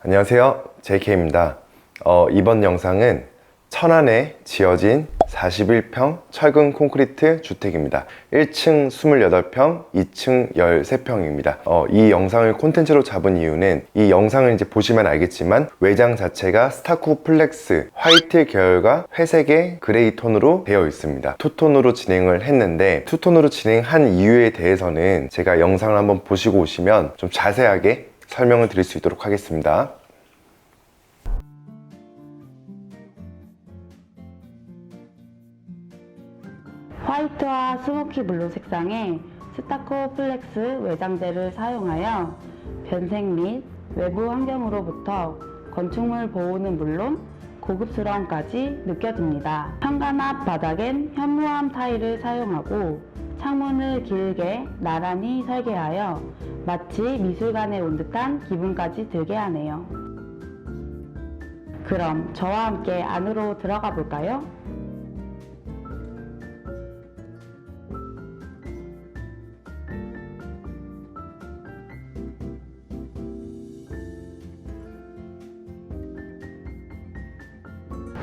안녕하세요, JK입니다. 이번 영상은 천안에 지어진 41평 철근 콘크리트 주택입니다. 1층 28평, 2층 13평입니다. 이 영상을 콘텐츠로 잡은 이유는 이 영상을 이제 보시면 알겠지만 외장 자체가 스타쿠 플렉스 화이트 계열과 회색의 그레이 톤으로 되어 있습니다. 투톤으로 진행을 했는데 투톤으로 진행한 이유에 대해서는 제가 영상을 한번 보시고 오시면 좀 자세하게 설명을 드릴 수 있도록 하겠습니다. 화이트와 스모키 블루 색상의 스타코 플렉스 외장재를 사용하여 변색 및 외부 환경으로부터 건축물 보호는 물론 고급스러움까지 느껴집니다. 현관 앞 바닥엔 현무암 타일을 사용하고 창문을 길게 나란히 설계하여 마치 미술관에 온 듯한 기분까지 들게 하네요. 그럼 저와 함께 안으로 들어가 볼까요?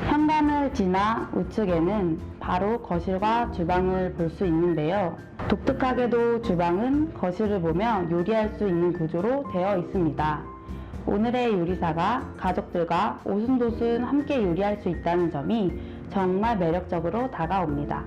현관을 지나 우측에는 바로 거실과 주방을 볼 수 있는데요. 독특하게도 주방은 거실을 보며 요리할 수 있는 구조로 되어 있습니다. 오늘의 요리사가 가족들과 오순도순 함께 요리할 수 있다는 점이 정말 매력적으로 다가옵니다.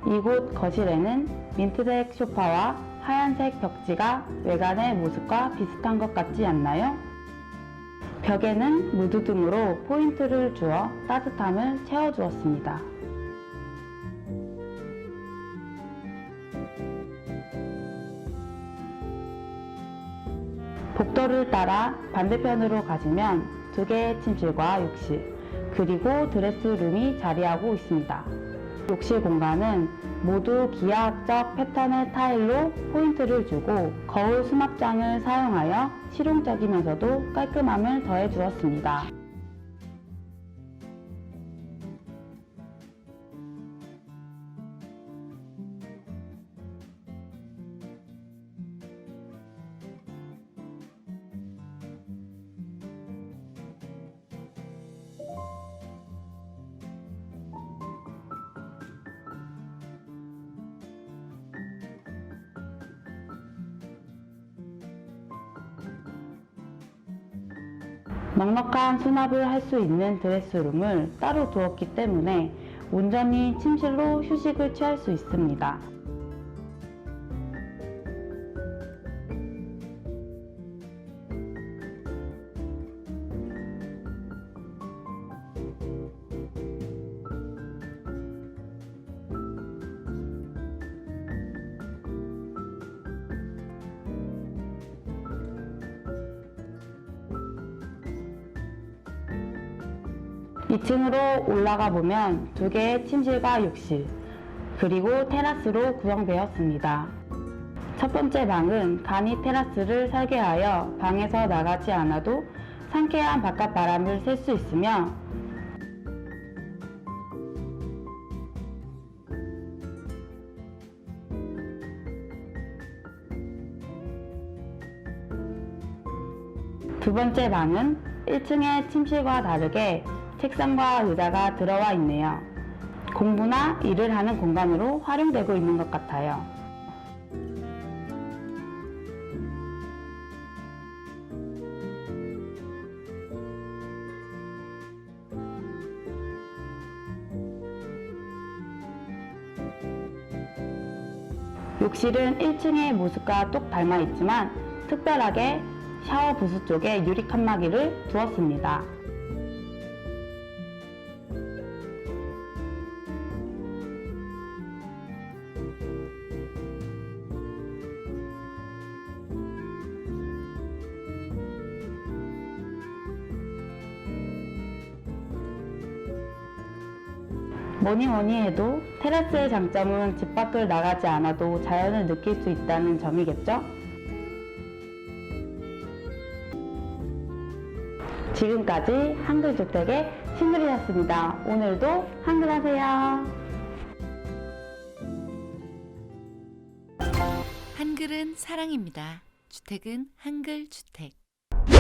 이곳 거실에는 민트색 소파와 하얀색 벽지가 외관의 모습과 비슷한 것 같지 않나요? 벽에는 무드 등으로 포인트를 주어 따뜻함을 채워주었습니다. 복도를 따라 반대편으로 가시면 두 개의 침실과 욕실, 그리고 드레스룸이 자리하고 있습니다. 욕실 공간은 모두 기하학적 패턴의 타일로 포인트를 주고 거울 수납장을 사용하여 실용적이면서도 깔끔함을 더해 주었습니다. 넉넉한 수납을 할 수 있는 드레스룸을 따로 두었기 때문에 온전히 침실로 휴식을 취할 수 있습니다. (2) 층으로 올라가 보면 두 개의 침실과 욕실, 그리고 테라스로 구성되었습니다. 첫 번째 방은 간이 테라스를 설계하여 방에서 나가지 않아도 상쾌한 바깥 바람을 쐴 수 있으며 두 번째 방은 1층의 침실과 다르게 책상과 의자가 들어와 있네요. 공부나 일을 하는 공간으로 활용되고 있는 것 같아요. 욕실은 1층의 모습과 똑 닮아 있지만 특별하게 샤워 부스 쪽에 유리 칸막이를 두었습니다. 뭐니 해도 테라스의 장점은 집 밖을 나가지 않아도 자연을 느낄 수 있다는 점이겠죠? 지금까지 한글주택의 신글이었습니다. 오늘도 한글하세요. 한글은 사랑입니다. 주택은 한글 주택.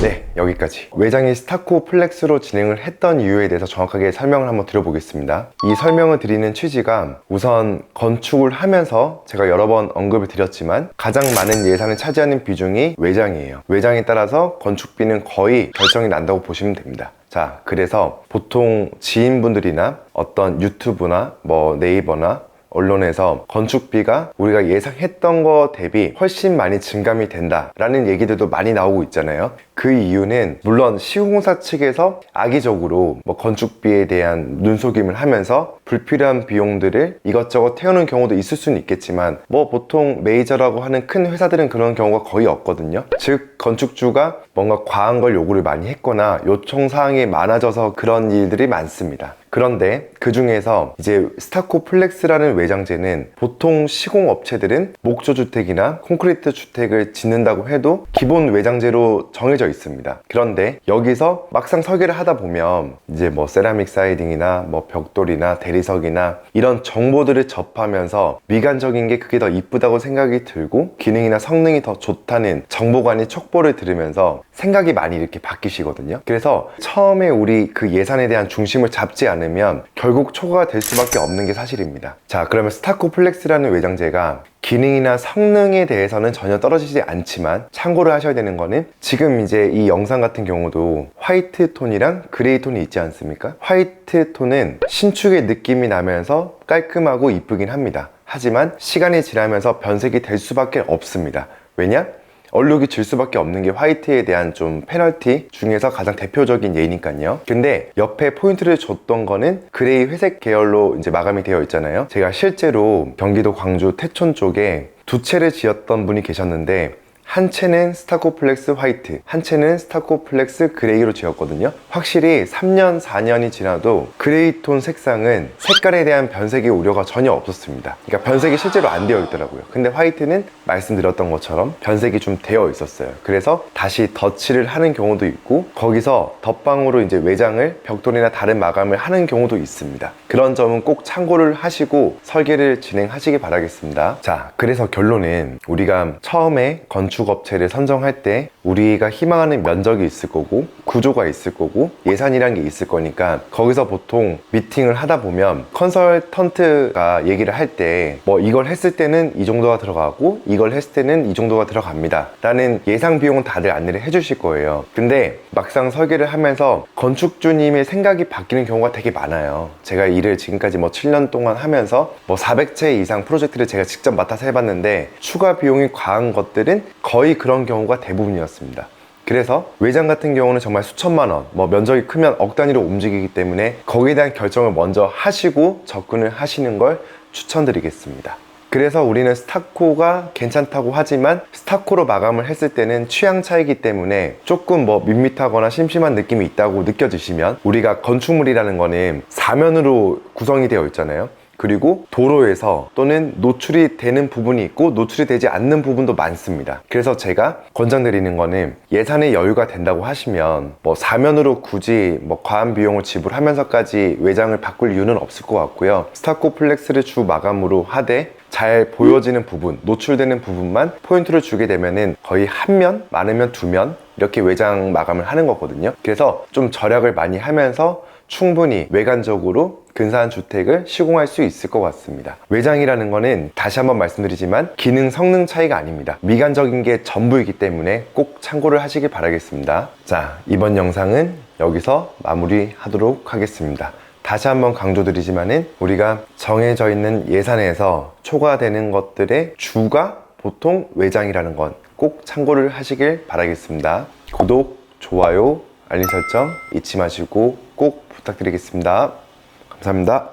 네, 여기까지. 외장이 스타코 플렉스로 진행을 했던 이유에 대해서 정확하게 설명을 한번 드려보겠습니다. 이 설명을 드리는 취지가 우선 건축을 하면서 제가 여러 번 언급을 드렸지만 가장 많은 예산을 차지하는 비중이 외장이에요. 외장에 따라서 건축비는 거의 결정이 난다고 보시면 됩니다. 자, 그래서 보통 지인분들이나 어떤 유튜브나 뭐 네이버나 언론에서 건축비가 우리가 예상했던 거 대비 훨씬 많이 증감이 된다라는 얘기들도 많이 나오고 있잖아요. 그 이유는 물론 시공사 측에서 악의적으로 뭐 건축비에 대한 눈속임을 하면서 불필요한 비용들을 이것저것 태우는 경우도 있을 수는 있겠지만 뭐 보통 메이저라고 하는 큰 회사들은 그런 경우가 거의 없거든요. 즉 건축주가 뭔가 과한 걸 요구를 많이 했거나 요청사항이 많아져서 그런 일들이 많습니다. 그런데 그 중에서 이제 스타코 플렉스라는 외장재는 보통 시공업체들은 목조주택이나 콘크리트 주택을 짓는다고 해도 기본 외장재로 정해져 있습니다. 그런데 여기서 막상 설계를 하다 보면 이제 뭐 세라믹 사이딩이나 뭐 벽돌이나 대리석이나 이런 정보들을 접하면서 미관적인 게 그게 더 이쁘다고 생각이 들고 기능이나 성능이 더 좋다는 정보관이 촉보를 들으면서 생각이 많이 이렇게 바뀌시거든요. 그래서 처음에 우리 그 예산에 대한 중심을 잡지 않으면 결국 초과가 될 수밖에 없는 게 사실입니다. 자, 그러면 스타코 플렉스라는 외장재가 기능이나 성능에 대해서는 전혀 떨어지지 않지만 참고를 하셔야 되는 거는 지금 이제 이 영상 같은 경우도 화이트 톤이랑 그레이 톤이 있지 않습니까? 화이트 톤은 신축의 느낌이 나면서 깔끔하고 이쁘긴 합니다. 하지만 시간이 지나면서 변색이 될 수밖에 없습니다. 왜냐? 얼룩이 질 수밖에 없는 게 화이트에 대한 좀 페널티 중에서 가장 대표적인 예니까요. 근데 옆에 포인트를 줬던 거는 그레이 회색 계열로 이제 마감이 되어 있잖아요. 제가 실제로 경기도 광주 태촌 쪽에 두 채를 지었던 분이 계셨는데 한 채는 스타코 플렉스 화이트, 한 채는 스타코 플렉스 그레이로 지었거든요. 확실히 3년, 4년이 지나도 그레이 톤 색상은 색깔에 대한 변색의 우려가 전혀 없었습니다. 그러니까 변색이 실제로 안 되어 있더라고요. 근데 화이트는 말씀드렸던 것처럼 변색이 좀 되어 있었어요. 그래서 다시 덧칠을 하는 경우도 있고 거기서 덧방으로 이제 외장을 벽돌이나 다른 마감을 하는 경우도 있습니다. 그런 점은 꼭 참고를 하시고 설계를 진행하시기 바라겠습니다. 자, 그래서 결론은 우리가 처음에 건축업체를 선정할 때 우리가 희망하는 면적이 있을 거고 구조가 있을 거고 예산이란 게 있을 거니까 거기서 보통 미팅을 하다 보면 컨설턴트가 얘기를 할 때 뭐 이걸 했을 때는 이 정도가 들어가고 이걸 했을 때는 이 정도가 들어갑니다 라는 예상 비용은 다들 안내를 해주실 거예요. 근데 막상 설계를 하면서 건축주님의 생각이 바뀌는 경우가 되게 많아요. 제가 일을 지금까지 뭐 7년 동안 하면서 뭐 400채 이상 프로젝트를 제가 직접 맡아서 해봤는데 추가 비용이 과한 것들은 거의 그런 경우가 대부분이었습니다. 그래서 외장 같은 경우는 정말 수천만 원, 뭐 면적이 크면 억 단위로 움직이기 때문에 거기에 대한 결정을 먼저 하시고 접근을 하시는 걸 추천드리겠습니다. 그래서 우리는 스타코가 괜찮다고 하지만 스타코로 마감을 했을 때는 취향 차이기 때문에 조금 뭐 밋밋하거나 심심한 느낌이 있다고 느껴지시면 우리가 건축물이라는 거는 사면으로 구성이 되어 있잖아요. 그리고 도로에서 또는 노출이 되는 부분이 있고 노출이 되지 않는 부분도 많습니다. 그래서 제가 권장드리는 거는 예산에 여유가 된다고 하시면 뭐 사면으로 굳이 뭐 과한 비용을 지불하면서까지 외장을 바꿀 이유는 없을 것 같고요. 스타코 플렉스를 주 마감으로 하되 잘 보여지는 부분, 노출되는 부분만 포인트를 주게 되면은 거의 한 면, 많으면 두 면 이렇게 외장 마감을 하는 거거든요. 그래서 좀 절약을 많이 하면서 충분히 외관적으로 근사한 주택을 시공할 수 있을 것 같습니다. 외장이라는 거는 다시 한번 말씀드리지만 기능 성능 차이가 아닙니다. 미관적인 게 전부이기 때문에 꼭 참고를 하시길 바라겠습니다. 자, 이번 영상은 여기서 마무리하도록 하겠습니다. 다시 한번 강조드리지만은 우리가 정해져 있는 예산에서 초과되는 것들의 주가 보통 외장이라는 건 꼭 참고를 하시길 바라겠습니다. 구독, 좋아요, 알림 설정 잊지 마시고 꼭 부탁드리겠습니다. 감사합니다.